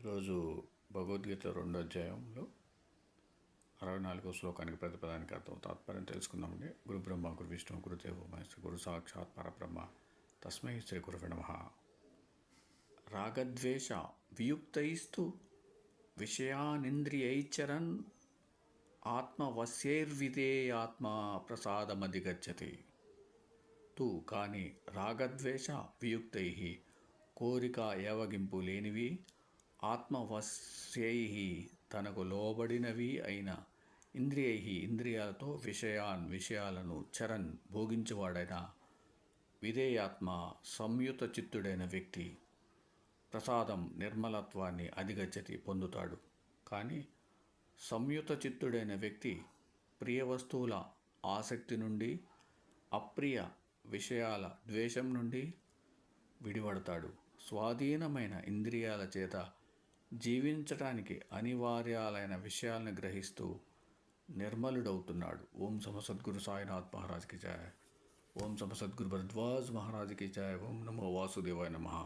ఈరోజు భగవద్గీత 2వ అధ్యాయంలో 64వ శ్లోకానికి ప్రతిపదానికి అర్థం తాత్పర్యం తెలుసుకుందామండి. గురు బ్రహ్మ గురు విష్ణు గురుదేవో మహేశ్వర గురు సాక్షాత్ పరబ్రహ్మ తస్మై శ్రీ గురువే నమః. రాగద్వేష వియుక్తైస్తు విషయానింద్రియైశ్చరన్ ఆత్మవశ్యైర్విధేయాత్మ ప్రసాదమధిగచ్చతి. తు కానీ రాగద్వేష వియుక్తై కోరిక ఏవగింపు లేనివి, ఆత్మవశ్యై తనకు లోబడినవి అయిన ఇంద్రియై ఇంద్రియాలతో విషయాలను చరణ్ భోగించువాడైన విధేయాత్మ సంయుత చిత్తుడైన వ్యక్తి ప్రసాదం నిర్మలత్వాన్ని అధిగచ్చతి పొందుతాడు. కానీ సంయుత చిత్తుడైన వ్యక్తి ప్రియ వస్తువుల ఆసక్తి నుండి, అప్రియ విషయాల ద్వేషం నుండి విడిపడతాడు. స్వాధీనమైన ఇంద్రియాల చేత జీవించటానికి అనివార్యాలైన విషయాలను గ్రహిస్తూ నిర్మలుడవుతున్నాడు. ఓం సమసద్గురు సాయినాథ్ మహారాజ్కి జయ. ఓం సమసద్గురు భరద్వాజ్ మహారాజ్కి జయ. ఓం నమో వాసుదేవాయ నమః.